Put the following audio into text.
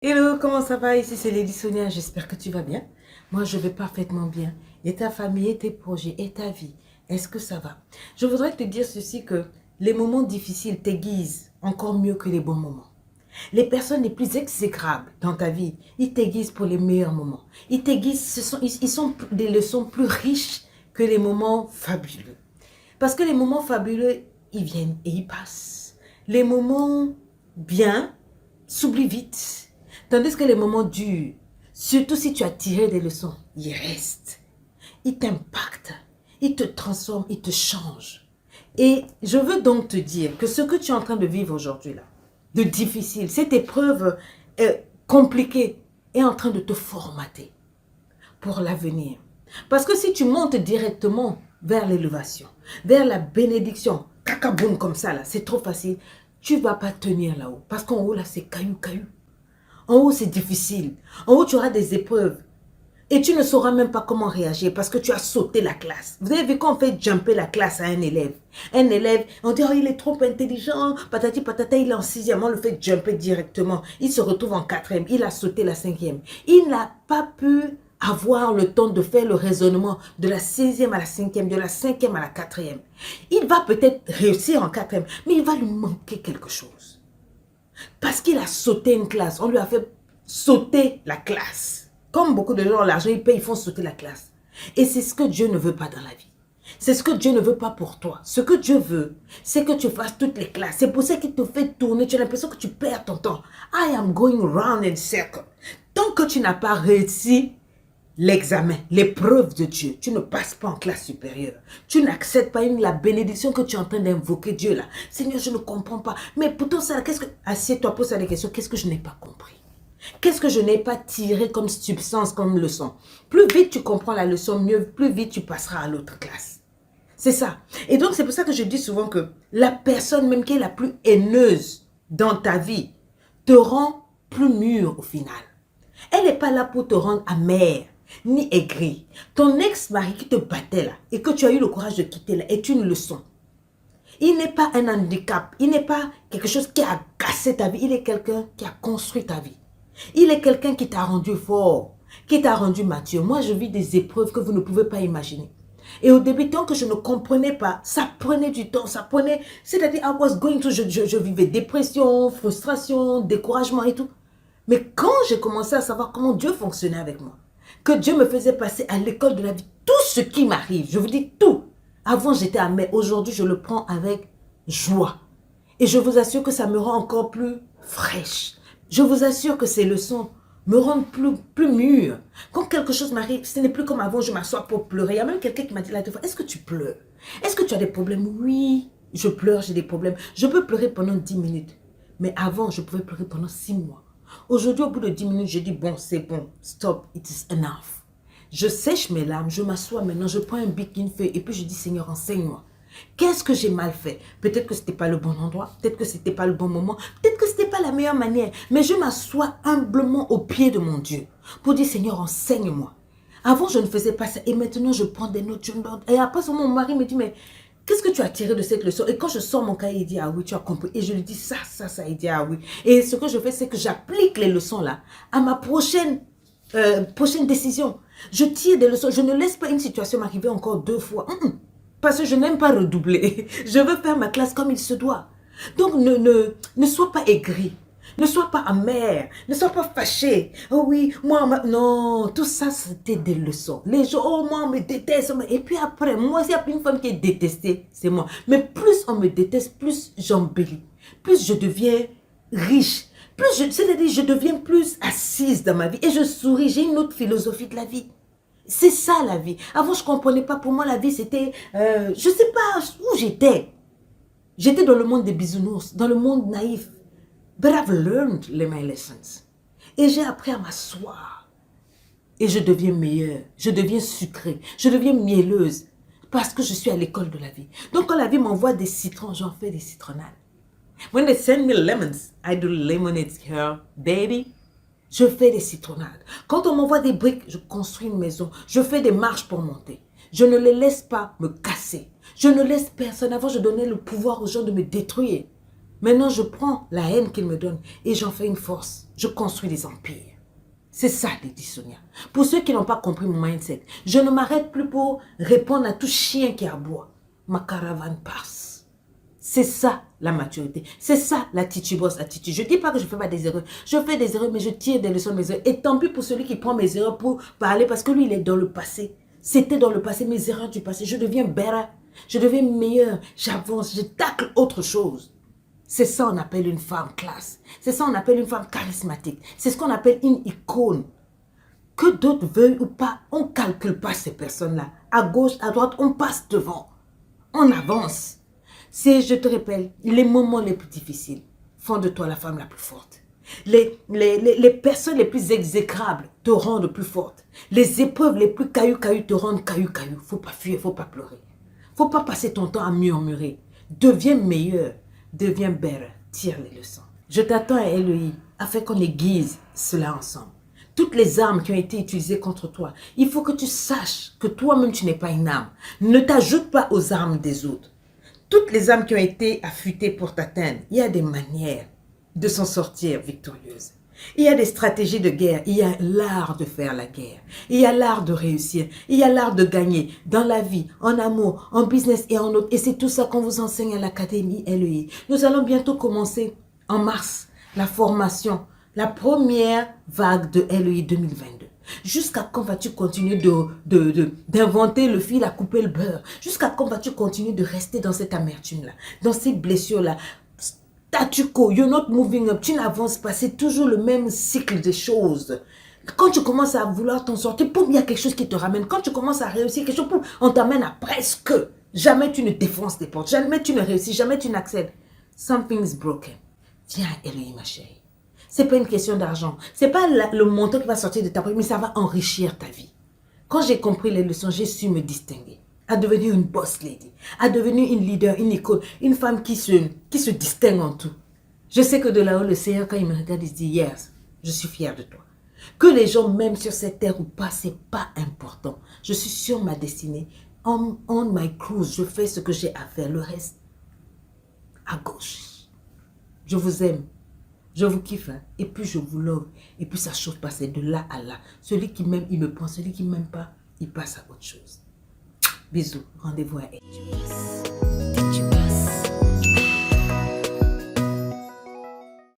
Hello, comment ça va? Ici c'est Lady Sonia, j'espère que tu vas bien. Moi je vais parfaitement bien. Et ta famille, et tes projets, et ta vie, est-ce que ça va? Je voudrais te dire ceci que les moments difficiles t'aiguisent encore mieux que les bons moments. Les personnes les plus exécrables dans ta vie, ils t'aiguisent pour les meilleurs moments. Ils t'aiguisent, ils sont des leçons plus riches que les moments fabuleux. Parce que les moments fabuleux, ils viennent et ils passent. Les moments bien s'oublient vite. Tandis que les moments durs, surtout si tu as tiré des leçons, ils restent. Ils t'impactent, ils te transforment, ils te changent. Et je veux donc te dire que ce que tu es en train de vivre aujourd'hui là, de difficile, cette épreuve compliquée est en train de te formater pour l'avenir. Parce que si tu montes directement vers l'élévation, vers la bénédiction, cacaboum comme ça là, c'est trop facile, tu ne vas pas tenir là-haut. Parce qu'en haut là, c'est caillou, caillou. En haut, c'est difficile. En haut, tu auras des épreuves. Et tu ne sauras même pas comment réagir parce que tu as sauté la classe. Vous avez vu quand on fait jumper la classe à un élève. Un élève, on dit, oh, il est trop intelligent, patati patata, il est en sixième, on le fait jumper directement. Il se retrouve en quatrième, il a sauté la cinquième. Il n'a pas pu avoir le temps de faire le raisonnement de la sixième à la cinquième, de la cinquième à la quatrième. Il va peut-être réussir en quatrième, mais il va lui manquer quelque chose. Parce qu'il a sauté une classe. On lui a fait sauter la classe. Comme beaucoup de gens ont l'argent, ils payent, ils font sauter la classe. Et c'est ce que Dieu ne veut pas dans la vie. C'est ce que Dieu ne veut pas pour toi. Ce que Dieu veut, c'est que tu fasses toutes les classes. C'est pour ça qu'il te fait tourner. Tu as l'impression que tu perds ton temps. I am going round in circle. Tant que tu n'as pas réussi l'examen, l'épreuve de Dieu, tu ne passes pas en classe supérieure. Tu n'acceptes pas la bénédiction que tu es en train d'invoquer Dieu là. Seigneur, je ne comprends pas. Mais pourtant, ça, qu'est-ce que... Assieds-toi, pose des questions. Qu'est-ce que je n'ai pas compris? Qu'est-ce que je n'ai pas tiré comme substance, comme leçon? Plus vite tu comprends la leçon, mieux, plus vite tu passeras à l'autre classe. C'est ça. Et donc, c'est pour ça que je dis souvent que la personne même qui est la plus haineuse dans ta vie te rend plus mûr au final. Elle n'est pas là pour te rendre amer, ni aigri. Ton ex-mari qui te battait là, et que tu as eu le courage de quitter là, est une leçon. Il n'est pas un handicap, il n'est pas quelque chose qui a cassé ta vie, il est quelqu'un qui a construit ta vie. Il est quelqu'un qui t'a rendu fort, qui t'a rendu mature. Moi, je vis des épreuves que vous ne pouvez pas imaginer. Et au début, tant que je ne comprenais pas, ça prenait du temps, ça prenait... C'est-à-dire, I was going through, je vivais dépression, frustration, découragement et tout. Mais quand j'ai commencé à savoir comment Dieu fonctionnait avec moi, que Dieu me faisait passer à l'école de la vie, tout ce qui m'arrive, je vous dis tout. Avant, j'étais amère. Aujourd'hui, je le prends avec joie. Et je vous assure que ça me rend encore plus fraîche. Je vous assure que ces leçons me rendent plus mûre. Quand quelque chose m'arrive, ce n'est plus comme avant, je m'assois pour pleurer. Il y a même quelqu'un qui m'a dit la dernière fois, est-ce que tu pleures? Est-ce que tu as des problèmes? Oui, je pleure, j'ai des problèmes. Je peux pleurer pendant 10 minutes. Mais avant, je pouvais pleurer pendant 6 mois. Aujourd'hui, au bout de 10 minutes, je dis, bon, c'est bon, stop, it is enough. Je sèche mes larmes, je m'assois maintenant, je prends un bic, une feuille, et puis je dis, Seigneur, enseigne-moi. Qu'est-ce que j'ai mal fait? Peut-être que ce n'était pas le bon endroit, peut-être que ce n'était pas le bon moment, peut-être que ce n'était pas la meilleure manière. Mais je m'assois humblement au pied de mon Dieu pour dire, Seigneur, enseigne-moi. Avant, je ne faisais pas ça et maintenant, je prends des notes. Et après, mon mari me dit, mais qu'est-ce que tu as tiré de cette leçon? Et quand je sors mon cahier, il dit, ah oui, tu as compris. Et je lui dis, ça, il dit, ah oui. Et ce que je fais, c'est que j'applique les leçons là à ma prochaine décision. Je tire des leçons. Je ne laisse pas une situation m'arriver encore 2 fois. Parce que je n'aime pas redoubler. Je veux faire ma classe comme il se doit. Donc, ne sois pas aigri. Ne sois pas amer. Ne sois pas fâché. Oh oui, moi, non. Tout ça, c'était des leçons. Les gens, oh, moi, on me déteste. Et puis après, moi, s'il y a une femme qui est détestée, c'est moi. Mais plus on me déteste, plus j'embellis. Plus je deviens riche. C'est-à-dire, je deviens plus assise dans ma vie. Et je souris. J'ai une autre philosophie de la vie. C'est ça la vie. Avant, je ne comprenais pas. Pour moi, la vie, c'était... je ne sais pas où j'étais. J'étais dans le monde des bisounours, dans le monde naïf. But I've learned my lessons. Et j'ai appris à m'asseoir. Et je deviens meilleure. Je deviens sucrée. Je deviens mielleuse. Parce que je suis à l'école de la vie. Donc, quand la vie m'envoie des citrons, j'en fais des citronnades. When they send me lemons, I do lemonades here, baby. Je fais des citronnades. Quand on m'envoie des briques, je construis une maison. Je fais des marches pour monter. Je ne les laisse pas me casser. Je ne laisse personne. Avant, je donnais le pouvoir aux gens de me détruire. Maintenant, je prends la haine qu'il me donne et j'en fais une force. Je construis des empires. C'est ça, Lady Sonia. Pour ceux qui n'ont pas compris mon mindset, je ne m'arrête plus pour répondre à tout chien qui aboie. Ma caravane passe. C'est ça la maturité. C'est ça la titubos attitude. Je ne dis pas que je ne fais pas des erreurs. Je fais des erreurs, mais je tire des leçons de mes erreurs. Et tant pis pour celui qui prend mes erreurs pour parler, parce que lui, il est dans le passé. C'était dans le passé, mes erreurs du passé. Je deviens better. Je deviens meilleur. J'avance. Je tacle autre chose. C'est ça qu'on appelle une femme classe. C'est ça qu'on appelle une femme charismatique. C'est ce qu'on appelle une icône. Que d'autres veuillent ou pas, on ne calcule pas ces personnes-là. À gauche, à droite, on passe devant. On avance. C'est, je te rappelle, les moments les plus difficiles font de toi la femme la plus forte. Les personnes les plus exécrables te rendent plus forte. Les épreuves les plus caillou-caillou te rendent caillou-caillou. Faut pas fuir, faut pas pleurer. Faut pas passer ton temps à murmurer. Deviens meilleur. Deviens better, tire les leçons. Je t'attends à LEI afin qu'on aiguise cela ensemble. Toutes les armes qui ont été utilisées contre toi, il faut que tu saches que toi-même tu n'es pas une arme. Ne t'ajoute pas aux armes des autres. Toutes les armes qui ont été affûtées pour t'atteindre, il y a des manières de s'en sortir victorieuse. Il y a des stratégies de guerre, il y a l'art de faire la guerre, il y a l'art de réussir, il y a l'art de gagner dans la vie, en amour, en business et en autres. Et c'est tout ça qu'on vous enseigne à l'Académie LEI. Nous allons bientôt commencer en mars la formation, la première vague de LEI 2022. Jusqu'à quand vas-tu continuer d'inventer le fil à couper le beurre? Jusqu'à quand vas-tu continuer de rester dans cette amertume-là, dans ces blessures-là? Statu quo, you're not moving up, tu n'avances pas, c'est toujours le même cycle des choses. Quand tu commences à vouloir t'en sortir, poum, il y a quelque chose qui te ramène. Quand tu commences à réussir quelque chose, poum, on t'amène à presque. Jamais tu ne défonces des portes, jamais tu ne réussis, jamais tu n'accèdes. Something's broken. Viens, Elohim, ma chérie. C'est pas une question d'argent. C'est pas le montant qui va sortir de ta poche, mais ça va enrichir ta vie. Quand j'ai compris les leçons, j'ai su me distinguer. À devenir une boss lady, à devenir une leader, une icône, une femme qui se distingue en tout. Je sais que de là-haut, le Seigneur, quand il me regarde, il se dit, yes, je suis fière de toi. Que les gens m'aiment sur cette terre ou pas, c'est pas important. Je suis sur ma destinée. On my cruise, je fais ce que j'ai à faire. Le reste, à gauche. Je vous aime. Je vous kiffe. Hein? Et puis, je vous love. Et puis, ça chauffe passer de là à là. Celui qui m'aime, il me prend. Celui qui ne m'aime pas, il passe à autre chose. Bisous, rendez-vous à elle.